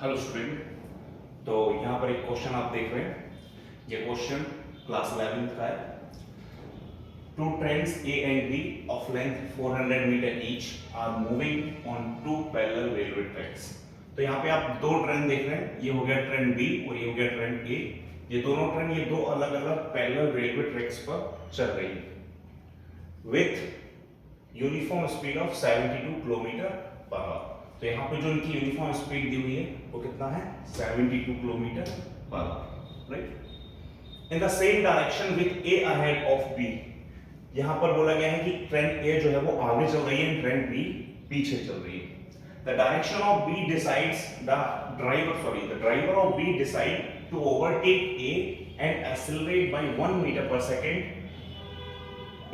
Hello student. तो यहाँ पर एक क्वेश्चन आप देख रहे हैं। ये क्वेश्चन क्लास 11th का है। Two trains A and B of length 400 metre each are moving on two parallel railway tracks. तो यहाँ पे आप दो ट्रेन देख रहे हैं, ये हो गया ट्रेन बी और ये हो गया ट्रेन ए। ये दोनों ट्रेन ये दो अलग अलग पैरेलल रेलवे ट्रैक्स पर चल रही है with uniform speed of 72 kilometre per our. तो यहाँ पे जो इनकी यूनिफॉर्म स्पीड दी हुई है वो कितना है, 72 kilometre per hour, right. In the same direction with A ahead of B. यहाँ पर बोला गया है कि ट्रेन ए जो है वो आगे चल रही है, ट्रेन बी पीछे चल रही है। The direction of B decides the driver of B decide to overtake A and accelerate by 1 metre per second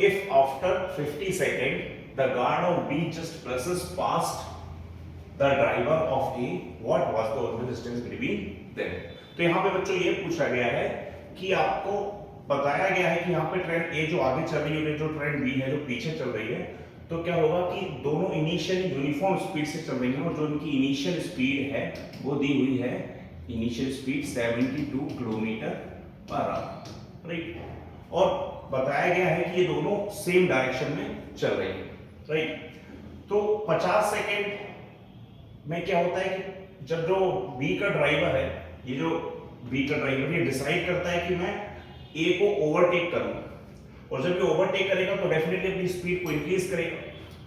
if after 50 seconds the guard of B just presses past the driver of A, what was the original distance between them? तो यहाँ पे बच्चों ये पूछा गया है कि आपको बताया गया है कि यहाँ पे ट्रेन A जो आगे चल रही है और जो ट्रेन B है जो पीछे चल रही है, तो क्या होगा कि दोनों इनिशियली यूनिफॉर्म स्पीड से चल रही हैं और जो इनकी इनिशियल स्पीड है वो दी हुई है, initial speed 72 kilometre per hour, right. और बताया गया है कि ये दोनों सेम डायरेक्शन में चल रही है, राइट। तो 50 सेकेंड में क्या होता है कि जब जो बी का ड्राइवर है, ये जो बी का ड्राइवर ये डिसाइड करता है कि मैं ए को ओवरटेक करूं, और जब ये ओवरटेक करेगा तो डेफिनेटली अपनी स्पीड को इंक्रीज करेगा,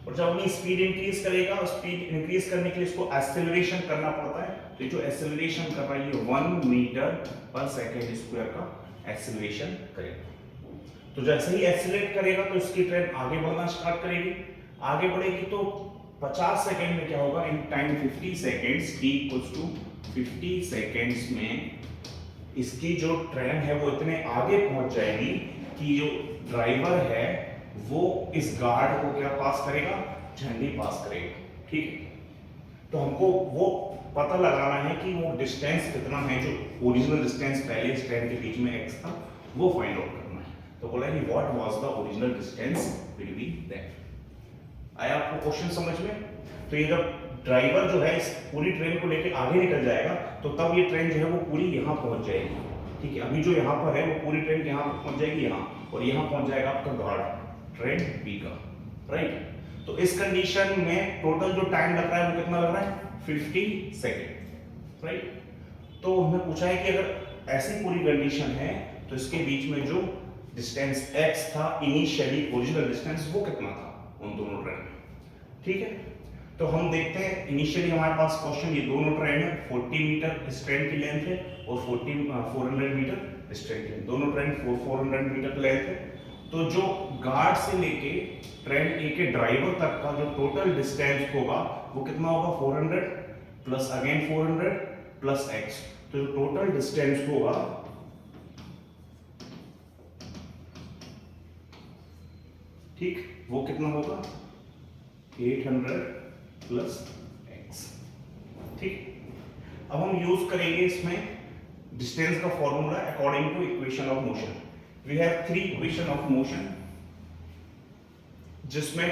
और जब अपनी स्पीड इंक्रीज करेगा, स्पीड इंक्रीज करने के लिए इसको एक्सेलरेशन करना पड़ता है। तो जो एक्सेलरेशन कर रहा है ये 1 मीटर पर सेकेंड स्क्वायर का एक्सेलरेशन करेगा। तो जैसे ही एक्सीलरेट करेगा तो इसकी ट्रेन आगे बढ़ना स्टार्ट करेगी, आगे बढ़ेगी तो 50 सेकेंड में क्या होगा, in time 50 seconds t equals to 50 seconds में इसकी जो ट्रेन है वो इतने आगे पहुंच जाएगी कि जो ड्राइवर है वो इस गार्ड को क्या पास करेगा, झंडी पास करेगा, ठीक है। तो हमको वो पता लगाना है कि वो डिस्टेंस कितना है, जो ओरिजिनल डिस्टेंस पहले इस ट्रेन के बीच में x था वो फाइंड आउट करना है। तो बोला कि what was the original distance between them. आया आपको क्वेश्चन समझ में? तो ये जब ड्राइवर जो है इस पूरी ट्रेन को लेके आगे निकल जाएगा तो तब ये ट्रेन जो है वो पूरी यहाँ पहुंच जाएगी, ठीक है। अभी जो यहाँ पर है वो पूरी ट्रेन यहाँ पहुंच जाएगी यहाँ, और यहाँ पहुंच जाएगा आपका गार्ड ट्रेन बी का, राइट। तो इस कंडीशन में टोटल जो टाइम लग रहा है वो कितना लग रहा है, 50 सेकेंड, राइट। तो हमें पूछा है कि अगर ऐसी पूरी कंडीशन है तो इसके बीच में जो डिस्टेंस x था इनिशियली, ओरिजिनल डिस्टेंस, वो कितना था उन दोनों ट्रेन में, ठीक है। तो हम देखते हैं इनिशियली हमारे पास क्वेश्चन, ये दोनों ट्रेन है 40 मीटर इस ट्रेन की लेंथ है और 400 मीटर इस ट्रेन की, दोनों ट्रेन 400 मीटर लेंथ है। तो जो गार्ड से लेके ट्रेन ए के ड्राइवर तक का जो टोटल डिस्टेंस होगा वो कितना होगा, 400 प्लस अगेन 400 प्लस x। तो जो टोटल डिस्टेंस होगा ठीक वो कितना होगा, 800 प्लस x, ठीक। अब हम यूज करेंगे इसमें डिस्टेंस का formula according to equation of motion. We have 3 equation of motion, जिसमें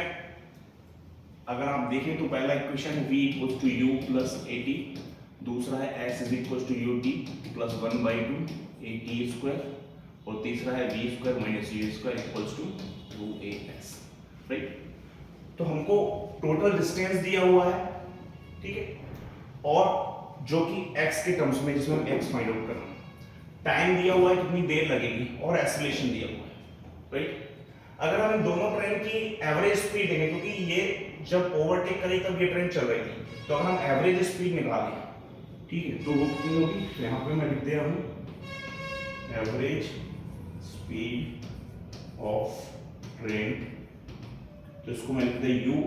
अगर आप देखें तो पहला equation v equals to u plus at, दूसरा है s is equals to ut plus 1/2 at square, और तीसरा है v square minus u square equals to 2as, right. तो हमको टोटल डिस्टेंस दिया हुआ है, ठीक है, और जो कि x के टर्म्स में, जिसमें हम x फाइंड आउट करना है, टाइम दिया हुआ है कितनी देर लगेगी, और एक्सेलरेशन दिया हुआ है, राइट। अगर हम दोनों ट्रेन की एवरेज स्पीड देखें, क्योंकि ये जब ओवरटेक करी तब ये ट्रेन चल रही थी, तो अगर हम एवरेज स्पीड निकालें, ठीक है, तो वो कितनी होगी, तो यहाँ पे मैं लिख दिया हूँ एवरेज स्पीड ऑफ ट्रेन, तो इसको मैं लिख दिया u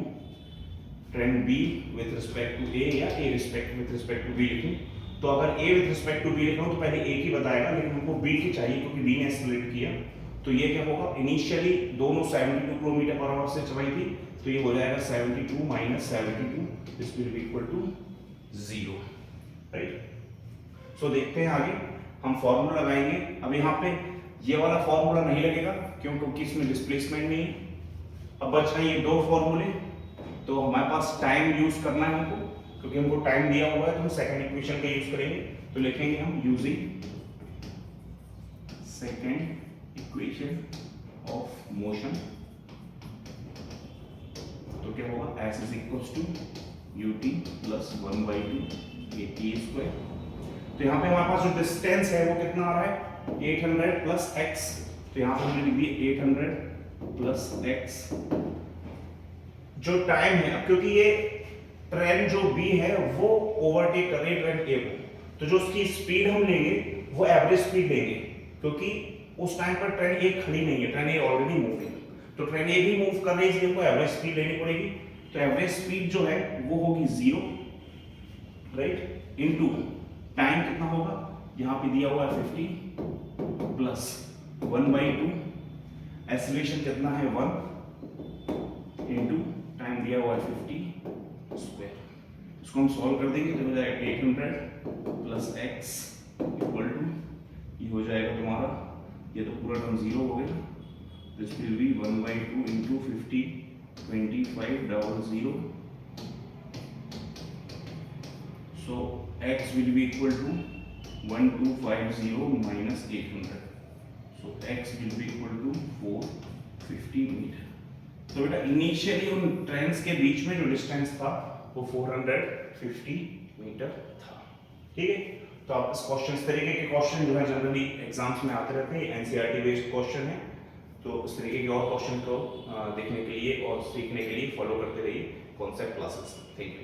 train b with respect to a, या a respect with respect to b लिखूं। तो अगर a with respect to b लिखूं तो पहले a की बताएगा, लेकिन हमको b की चाहिए क्योंकि b ने एक्सेलरेट किया। तो ये क्या होगा, इनिशियली दोनों 72 किलोमीटर पर आवर से चलाई थी, तो ये हो जाएगा 72 minus 72, this will be equal to 0, right. So देखते हैं आगे हम फॉर्मूला लगाएंगे। अब यहाँ पे ये वाला फॉर्मूला नहीं लगेगा क्योंकि इसमें डिस्प्लेसमेंट नहीं है। अब बचा ये दो फॉर्मूले, तो हमारे पास टाइम यूज करना है हमको, क्योंकि हमको टाइम दिया हुआ है तो हम सेकंड इक्वेशन का यूज करेंगे। तो लिखेंगे हम using second equation of motion. तो क्या होगा, s is equals to ut plus 1/2 ये t स्क्वायर। तो यहाँ पे हमारे पास जो डिस्टेंस है वो कितना आ रहा है, 800 प्लस x। तो यहाँ पे हमने लिख दिया 800 प्लस x। जो टाइम है, अब क्योंकि ये ट्रेन जो b है वो ओवरटेक कर रही है ट्रेन a को, तो जो उसकी स्पीड हम लेंगे वो एवरेज स्पीड लेंगे, क्योंकि उस टाइम पर ट्रेन a खड़ी नहीं है, ट्रेन a ऑलरेडी मूविंग। तो ट्रेन a भी मूव कर रही है, इसलिए हमको एवरेज स्पीड लेनी पड़ेगी। तो एवरेज स्पीड जो है वो होगी 0, राइट, इनटू टाइम कितना होगा, यहाँ पे दिया हुआ है 50 प्लस 1/2, एक्सीलरेशन कितना है 1, इनटू टाइम दिया हुआ है 50 स्क्वायर। इसको हम सॉल्व कर देंगे तो हो जाएगा 800 प्लस x इक्वल टू, ये हो जाएगा तुम्हारा, ये तो पूरा टर्म 0 हो गया, this will B 1/2 into 50 2500, so x will be equal to 1250 minus 800, so x will be equal to 450 metre. तो बेटा इनिशियली उन ट्रेन्स के बीच में जो डिस्टेंस था वो 450 मीटर था, ठीक है। तो आप इस क्वेश्चन, इस तरीके के क्वेश्चन जो है जनरली एग्जाम्स में आते रहते हैं, एनसीईआरटी बेस्ड क्वेश्चन है। तो इस तरीके के और क्वेश्चन को देखने के लिए और सीखने के लिए फॉलो करते रहिए कॉन्सेप्ट क्लासेस। Thank you.